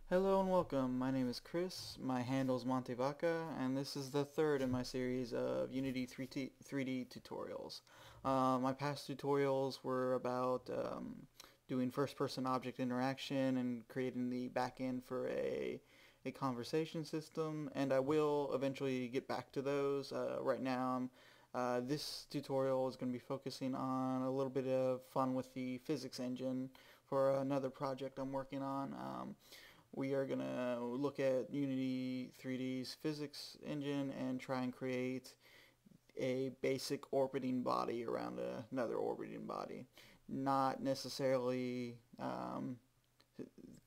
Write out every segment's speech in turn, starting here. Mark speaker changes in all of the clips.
Speaker 1: Hello and welcome. My name is Chris. My handle is Montevaca, and this is the third in my series of Unity 3D tutorials. My past tutorials were about doing first-person object interaction and creating the backend for a conversation system, and I will eventually get back to those. Right now, this tutorial is going to be focusing on a little bit of fun with the physics engine for another project I'm working on. We are going to look at Unity 3D's physics engine and try and create a basic orbiting body around another orbiting body. Not necessarily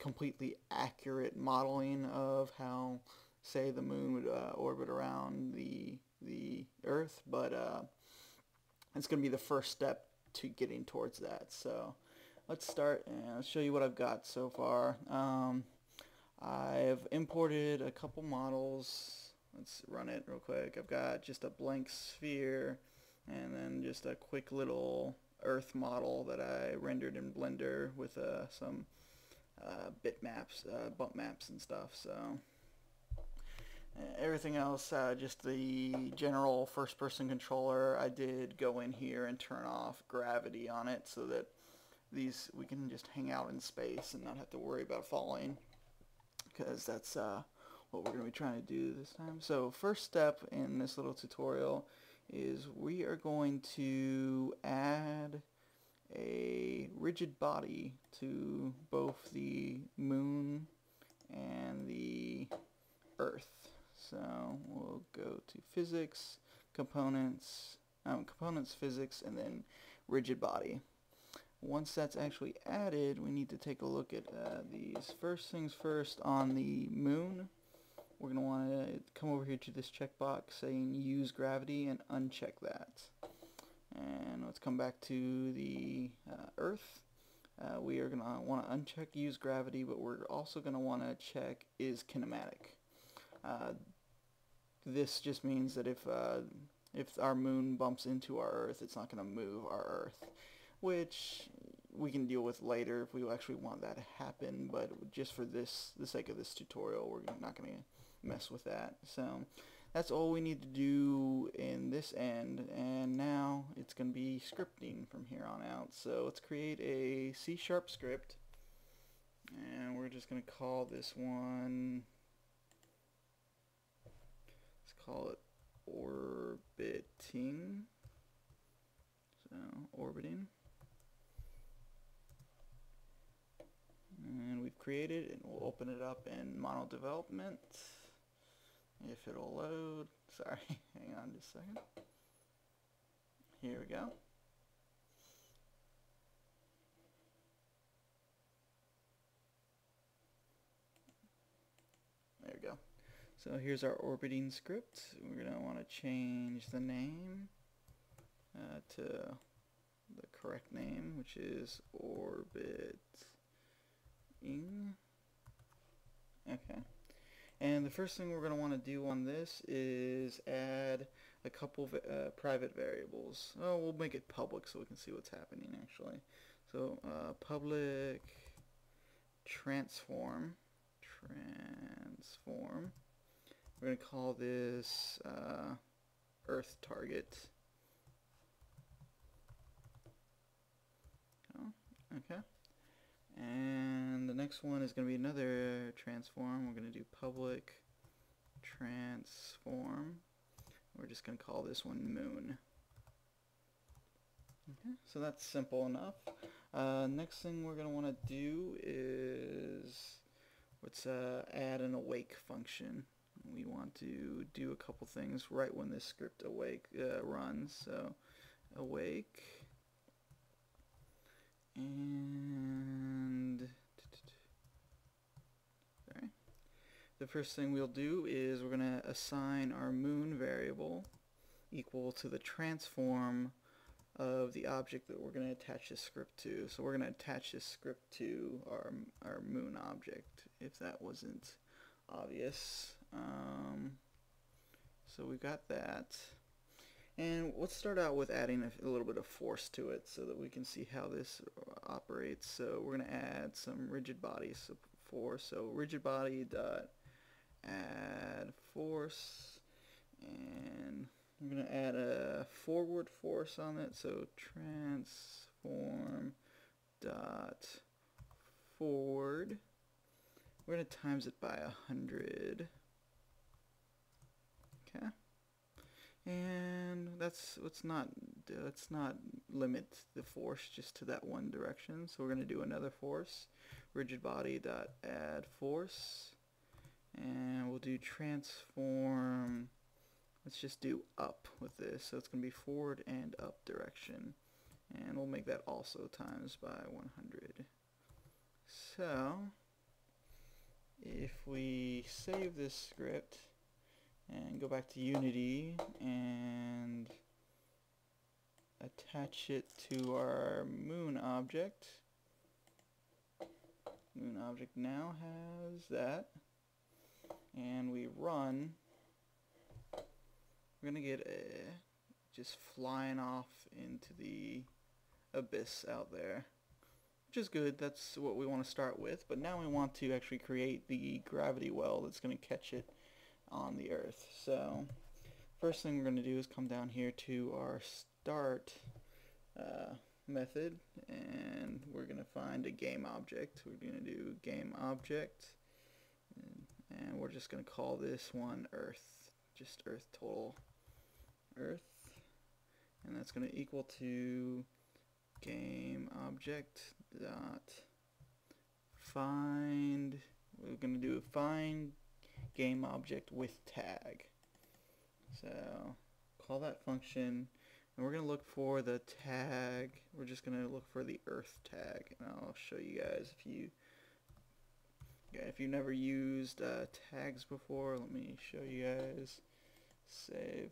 Speaker 1: completely accurate modeling of how, say, the moon would orbit around the Earth, but it's going to be the first step to getting towards that. So let's start and I'll show you what I've got so far. I've imported a couple models. Let's run it real quick. I've got just a blank sphere and then just a quick little Earth model that I rendered in Blender with some bitmaps, bump maps and stuff. So everything else, just the general first-person controller. I did go in here and turn off gravity on it so that we can just hang out in space and not have to worry about falling, because that's what we're going to be trying to do this time. So first step in this little tutorial is we are going to add a rigid body to both the moon and the Earth. So we'll go to physics, components, physics, and then rigid body. Once that's actually added, we need to take a look at these. First things first, on the moon, we're going to want to come over here to this checkbox saying use gravity and uncheck that. And let's come back to the Earth. We are going to want to uncheck use gravity, but we're also going to want to check is kinematic. This just means that if our moon bumps into our Earth, it's not going to move our Earth, which we can deal with later if we actually want that to happen, but just for the sake of this tutorial, we're not going to mess with that. So that's all we need to do in this end, and now it's going to be scripting from here on out. So let's create a C# script, and we're just going to call this one, let's call it orbiting. So orbiting. And we've created, and we'll open it up in Mono Development if it'll load. Sorry, hang on just a second. Here we go. There we go. So here's our orbiting script. We're going to want to change the name to the correct name, which is orbiting. Okay. And the first thing we're going to want to do on this is add a couple private variables. Oh, we'll make it public so we can see what's happening actually. So public transform. We're going to call this Earth target. Oh, okay. And the next one is going to be another transform. We're going to do public transform. We're just going to call this one moon. Okay, so that's simple enough. Next thing we're going to want to do is let's add an awake function. We want to do a couple things right when this script runs. So awake, and sorry. The first thing we'll do is we're going to assign our moon variable equal to the transform of the object that we're going to attach this script to. So we're going to attach this script to our moon object, if that wasn't obvious. So we've got that. And let's start out with adding a little bit of force to it so that we can see how this operates. So we're going to add some rigid body force. So rigid body dot add force, and I'm going to add a forward force on it. So transform dot forward. We're going to times it by 100. Okay. And let's not limit the force just to that one direction. So we're going to do another force, rigid body dot add force, and we'll do transform. Let's just do up with this. So it's going to be forward and up direction, and we'll make that also times by 100. So if we save this script and go back to Unity and attach it to our moon object. Moon object now has that, and we run. We're gonna get just flying off into the abyss out there, which is good. That's what we want to start with. But now we want to actually create the gravity well that's going to catch it on the Earth. So first thing we're going to do is come down here to our start method, and we're going to find a game object. We're going to do game object, and we're just going to call this one Earth, just Earth total Earth, and that's going to equal to game object dot find. We're going to do a find game object with tag. So call that function, and we're going to look for the tag. We're just going to look for the Earth tag, and I'll show you guys if you've never used tags before. Let me show you guys. Save.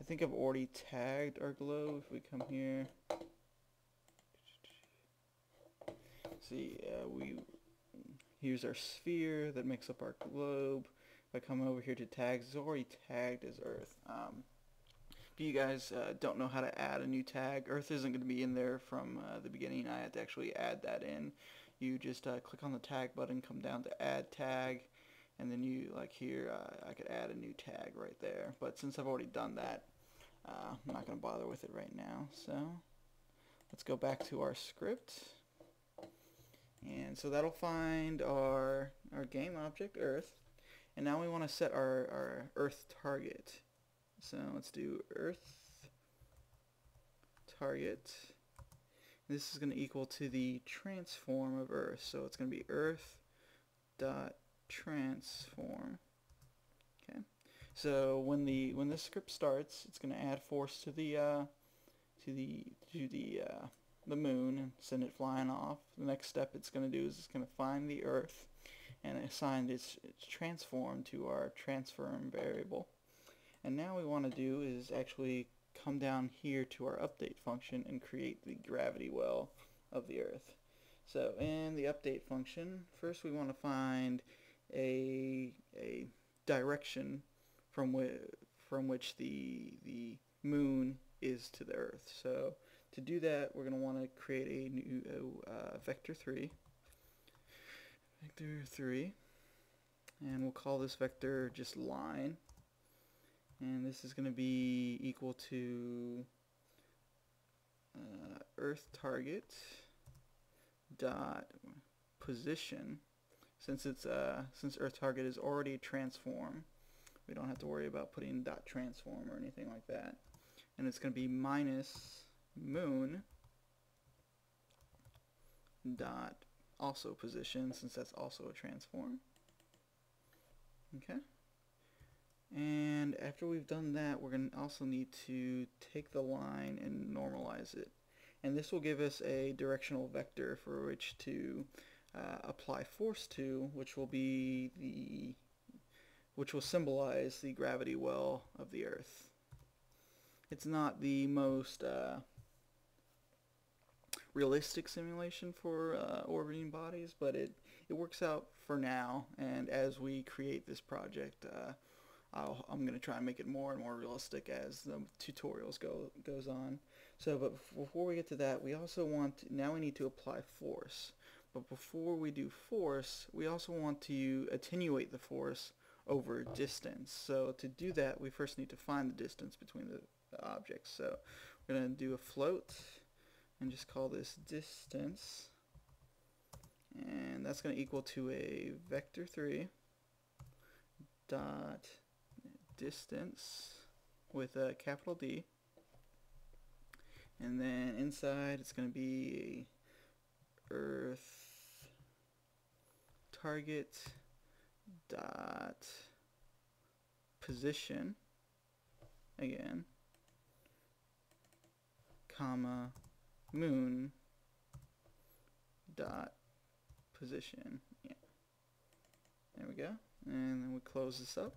Speaker 1: I think I've already tagged our globe. If we come here, see, here's our sphere that makes up our globe. If I come over here to tags, it's already tagged as Earth. If you guys don't know how to add a new tag, Earth isn't going to be in there from the beginning. I had to actually add that in. You just click on the tag button, come down to add tag, and then you, like here, I could add a new tag right there. But since I've already done that, I'm not going to bother with it right now. So let's go back to our script. And so that'll find our game object, Earth. And now we want to set our Earth target. So let's do Earth target. This is going to equal to the transform of Earth. So it's going to be Earth dot transform. Okay. So when this script starts, it's going to add force to the moon and send it flying off. The next step it's going to do is it's going to find the Earth and assign its transform to our transform variable. And now we want to do is actually come down here to our update function and create the gravity well of the Earth. So in the update function, first we want to find a direction from which the moon is to the Earth. So to do that, we're going to want to create a new vector 3, and we'll call this vector just line, and this is going to be equal to Earth target dot position. Since Earth target is already a transform, we don't have to worry about putting dot transform or anything like that. And it's going to be minus moon dot also position, since that's also a transform. Okay. And after we've done that, we're going to also need to take the line and normalize it. And this will give us a directional vector for which to apply force to, which will symbolize the gravity well of the Earth. It's not the most realistic simulation for orbiting bodies, but it works out for now. And as we create this project, I'm going to try and make it more and more realistic as the tutorials goes on. So, but before we get to that, we also now we need to apply force. But before we do force, we also want to attenuate the force over distance. So to do that, we first need to find the distance between the objects. So we're going to do a float and just call this distance. And that's going to equal to a vector 3 dot distance with a capital D. And then inside it's going to be Earth target dot position again, comma, moon dot position. Yeah. There we go. And then we close this up.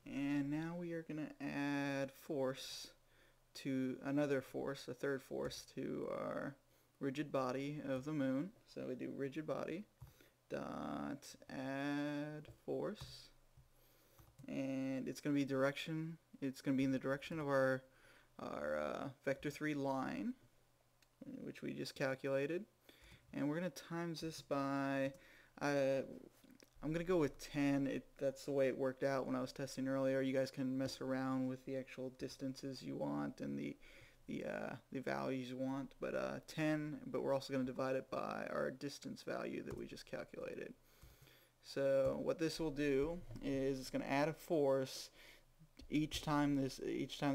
Speaker 1: And now we are going to add force to another force, a third force, to our rigid body of the moon. So we do rigid body dot add force, and it's going to be direction. It's going to be in the direction of our vector 3 line, which we just calculated, and we're going to times this by I'm going to go with 10. That's the way it worked out when I was testing earlier. You guys can mess around with the actual distances you want and the values you want, but 10, but we're also going to divide it by our distance value that we just calculated. So what this will do is it's going to add a force each time the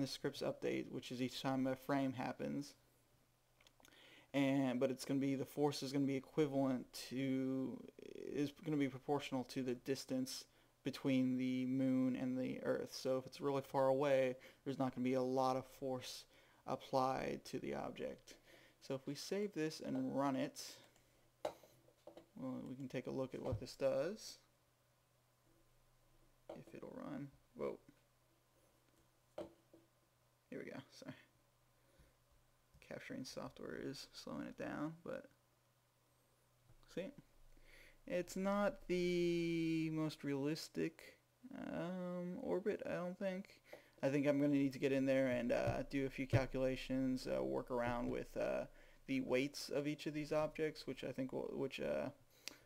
Speaker 1: scripts update, which is each time a frame happens. But it's going to be, the force is going to be equivalent to, is going to be proportional to the distance between the moon and the Earth. So if it's really far away, there's not going to be a lot of force applied to the object. So if we save this and run it, well, we can take a look at what this does. If it'll run. Whoa. Here we go. Sorry. Capturing software is slowing it down, but see, it's not the most realistic orbit, I don't think. I think I'm going to need to get in there and do a few calculations, work around with the weights of each of these objects, which I think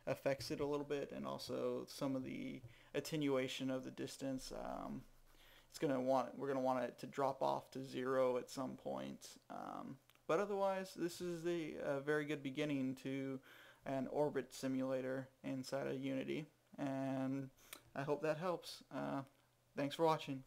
Speaker 1: affects it a little bit, and also some of the attenuation of the distance. We're going to want it to drop off to 0 at some point. But otherwise, this is a very good beginning to an orbit simulator inside of Unity, and I hope that helps. Thanks for watching.